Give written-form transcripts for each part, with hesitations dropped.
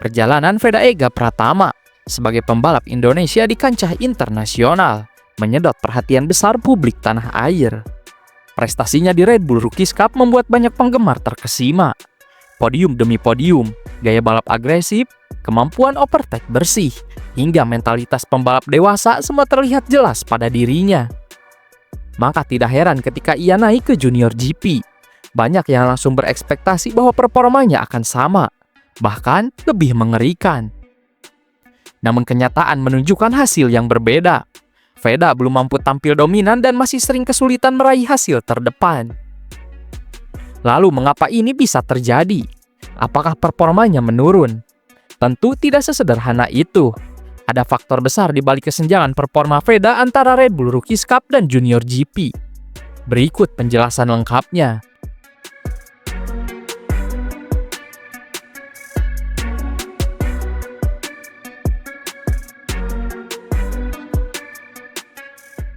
Perjalanan Veda Ega Pratama sebagai pembalap Indonesia di kancah internasional menyedot perhatian besar publik tanah air. Prestasinya di Red Bull Rookies Cup membuat banyak penggemar terkesima. Podium demi podium, gaya balap agresif, kemampuan overtake bersih, hingga mentalitas pembalap dewasa semua terlihat jelas pada dirinya. Maka tidak heran ketika ia naik ke Junior GP. Banyak yang langsung berekspektasi bahwa performanya akan sama, bahkan lebih mengerikan. Namun kenyataan menunjukkan hasil yang berbeda. Veda belum mampu tampil dominan dan masih sering kesulitan meraih hasil terdepan. Lalu mengapa ini bisa terjadi? Apakah performanya menurun? Tentu tidak sesederhana itu. Ada faktor besar di balik kesenjangan performa Veda antara Red Bull Rookies Cup dan Junior GP. Berikut penjelasan lengkapnya.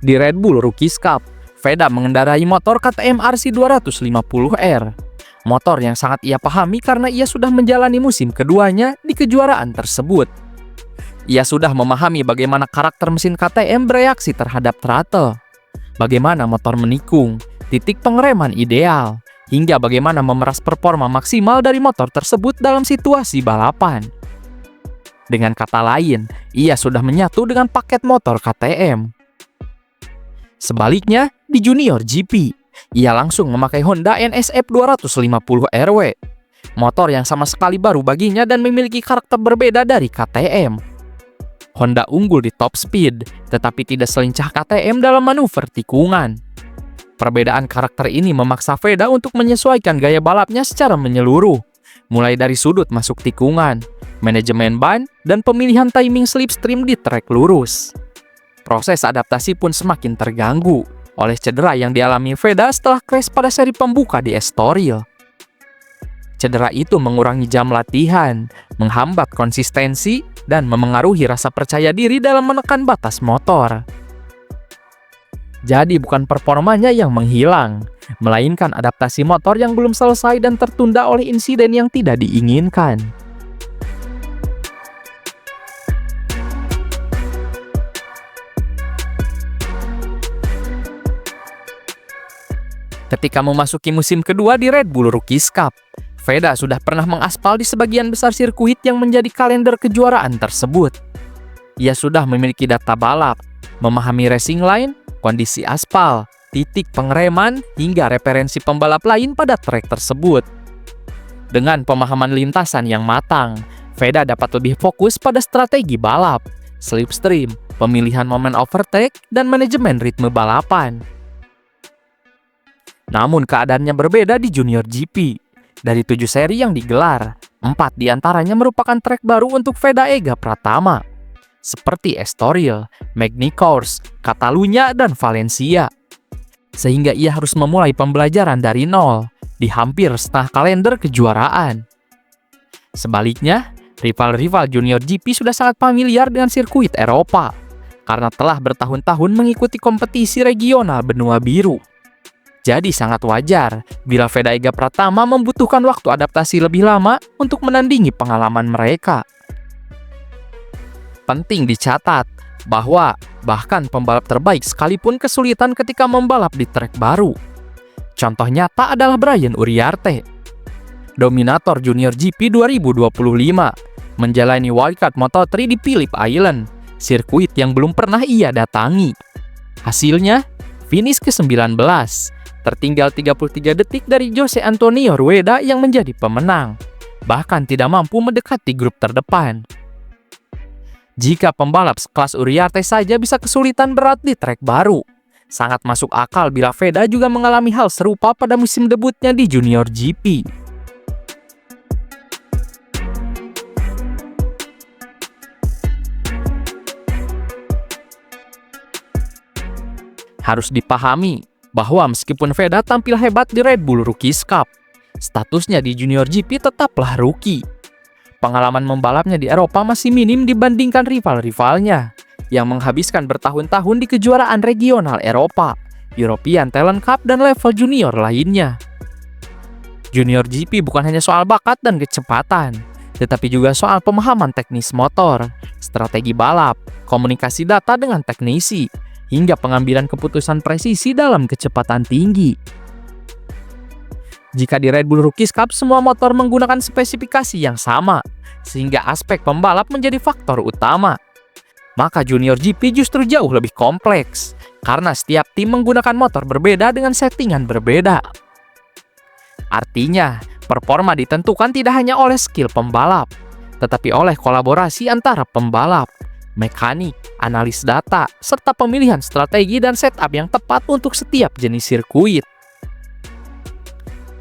Di Red Bull Rookies Cup, Veda mengendarai motor KTM RC 250R. Motor yang sangat ia pahami karena ia sudah menjalani musim keduanya di kejuaraan tersebut. Ia sudah memahami bagaimana karakter mesin KTM bereaksi terhadap throttle, bagaimana motor menikung, titik pengereman ideal, hingga bagaimana memeras performa maksimal dari motor tersebut dalam situasi balapan. Dengan kata lain, ia sudah menyatu dengan paket motor KTM. Sebaliknya, di Junior GP, ia langsung memakai Honda NSF 250RW, motor yang sama sekali baru baginya dan memiliki karakter berbeda dari KTM. Honda unggul di top speed, tetapi tidak selincah KTM dalam manuver tikungan. Perbedaan karakter ini memaksa Veda untuk menyesuaikan gaya balapnya secara menyeluruh, mulai dari sudut masuk tikungan, manajemen ban, dan pemilihan timing slipstream di trek lurus. Proses adaptasi pun semakin terganggu oleh cedera yang dialami Veda setelah crash pada seri pembuka di Estoril. Cedera itu mengurangi jam latihan, menghambat konsistensi, dan memengaruhi rasa percaya diri dalam menekan batas motor. Jadi bukan performanya yang menghilang, melainkan adaptasi motor yang belum selesai dan tertunda oleh insiden yang tidak diinginkan. Ketika memasuki musim kedua di Red Bull Rookies Cup, Veda sudah pernah mengaspal di sebagian besar sirkuit yang menjadi kalender kejuaraan tersebut. Ia sudah memiliki data balap, memahami racing line, kondisi aspal, titik pengereman, hingga referensi pembalap lain pada trek tersebut. Dengan pemahaman lintasan yang matang, Veda dapat lebih fokus pada strategi balap, slipstream, pemilihan momen overtake, dan manajemen ritme balapan. Namun keadaannya berbeda di Junior GP. Dari 7 seri yang digelar, 4 diantaranya merupakan trek baru untuk Veda Ega Pratama, seperti Estoril, Magny-Cours, Catalunya, dan Valencia. Sehingga ia harus memulai pembelajaran dari nol di hampir setengah kalender kejuaraan. Sebaliknya, rival-rival Junior GP sudah sangat familiar dengan sirkuit Eropa, karena telah bertahun-tahun mengikuti kompetisi regional benua biru. Jadi sangat wajar bila Veda Ega Pratama membutuhkan waktu adaptasi lebih lama untuk menandingi pengalaman mereka. Penting dicatat bahwa bahkan pembalap terbaik sekalipun kesulitan ketika membalap di trek baru. Contoh nyata adalah Brian Uriarte. Dominator Junior GP 2025 menjalani wildcard Moto3 di Phillip Island, sirkuit yang belum pernah ia datangi. Hasilnya, finish ke-19. Tertinggal 33 detik dari Jose Antonio Rueda yang menjadi pemenang, bahkan tidak mampu mendekati grup terdepan. Jika pembalap sekelas Uriarte saja bisa kesulitan berat di trek baru, sangat masuk akal bila Veda juga mengalami hal serupa pada musim debutnya di Junior GP. Harus dipahami bahwa meskipun Veda tampil hebat di Red Bull Rookies Cup, statusnya di Junior GP tetaplah rookie. Pengalaman membalapnya di Eropa masih minim dibandingkan rival-rivalnya, yang menghabiskan bertahun-tahun di kejuaraan regional Eropa, European Talent Cup, dan level junior lainnya. Junior GP bukan hanya soal bakat dan kecepatan, tetapi juga soal pemahaman teknis motor, strategi balap, komunikasi data dengan teknisi, hingga pengambilan keputusan presisi dalam kecepatan tinggi. Jika di Red Bull Rookies Cup semua motor menggunakan spesifikasi yang sama, sehingga aspek pembalap menjadi faktor utama, maka Junior GP justru jauh lebih kompleks, karena setiap tim menggunakan motor berbeda dengan settingan berbeda. Artinya, performa ditentukan tidak hanya oleh skill pembalap, tetapi oleh kolaborasi antara pembalap, mekanik, analis data, serta pemilihan strategi dan setup yang tepat untuk setiap jenis sirkuit.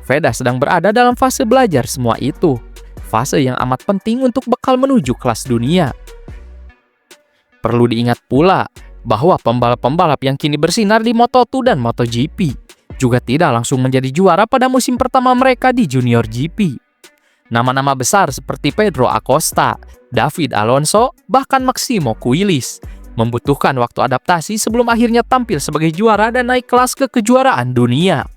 VEDA sedang berada dalam fase belajar semua itu, fase yang amat penting untuk bekal menuju kelas dunia. Perlu diingat pula bahwa pembalap-pembalap yang kini bersinar di Moto2 dan MotoGP juga tidak langsung menjadi juara pada musim pertama mereka di Junior GP. Nama-nama besar seperti Pedro Acosta, David Alonso, bahkan Maximo Quilis membutuhkan waktu adaptasi sebelum akhirnya tampil sebagai juara dan naik kelas ke kejuaraan dunia.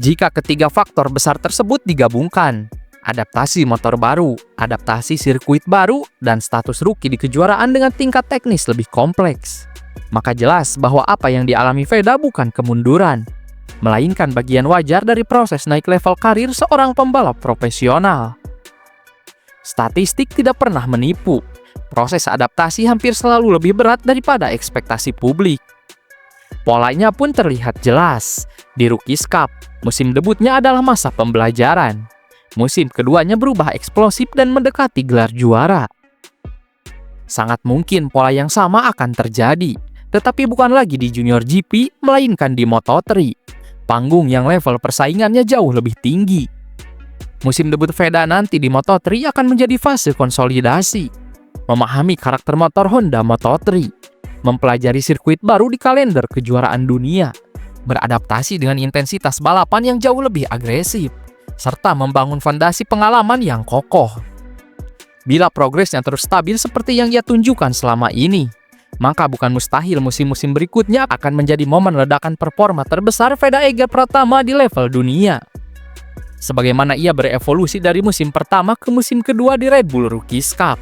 Jika ketiga faktor besar tersebut digabungkan, adaptasi motor baru, adaptasi sirkuit baru, dan status rookie di kejuaraan dengan tingkat teknis lebih kompleks, maka jelas bahwa apa yang dialami VEDA bukan kemunduran, melainkan bagian wajar dari proses naik level karir seorang pembalap profesional. Statistik tidak pernah menipu, proses adaptasi hampir selalu lebih berat daripada ekspektasi publik. Polanya pun terlihat jelas. Di Rookies Cup, musim debutnya adalah masa pembelajaran. Musim keduanya berubah eksplosif dan mendekati gelar juara. Sangat mungkin pola yang sama akan terjadi, tetapi bukan lagi di Junior GP, melainkan di Moto3, panggung yang level persaingannya jauh lebih tinggi. Musim debut VEDA nanti di Moto3 akan menjadi fase konsolidasi, memahami karakter motor Honda Moto3, mempelajari sirkuit baru di kalender kejuaraan dunia, beradaptasi dengan intensitas balapan yang jauh lebih agresif, serta membangun fondasi pengalaman yang kokoh. Bila progresnya terus stabil seperti yang ia tunjukkan selama ini, maka bukan mustahil musim-musim berikutnya akan menjadi momen ledakan performa terbesar VEDA Ega Pratama di level dunia. Sebagaimana ia berevolusi dari musim pertama ke musim kedua di Red Bull Rookies Cup.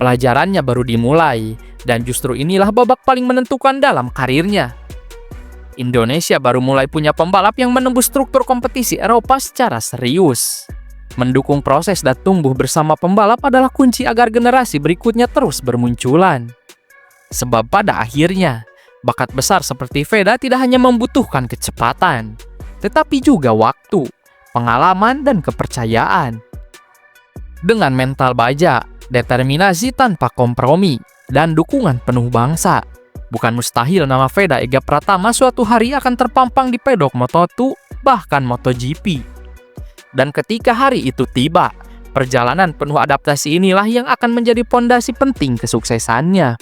Pelajarannya baru dimulai, dan justru inilah babak paling menentukan dalam karirnya. Indonesia baru mulai punya pembalap yang menembus struktur kompetisi Eropa secara serius. Mendukung proses dan tumbuh bersama pembalap adalah kunci agar generasi berikutnya terus bermunculan. Sebab pada akhirnya, bakat besar seperti VEDA tidak hanya membutuhkan kecepatan, tetapi juga waktu, pengalaman, dan kepercayaan. Dengan mental baja, determinasi tanpa kompromi, dan dukungan penuh bangsa, bukan mustahil nama VEDA Ega Pratama suatu hari akan terpampang di pedok Moto2, bahkan MotoGP. Dan ketika hari itu tiba, perjalanan penuh adaptasi inilah yang akan menjadi pondasi penting kesuksesannya.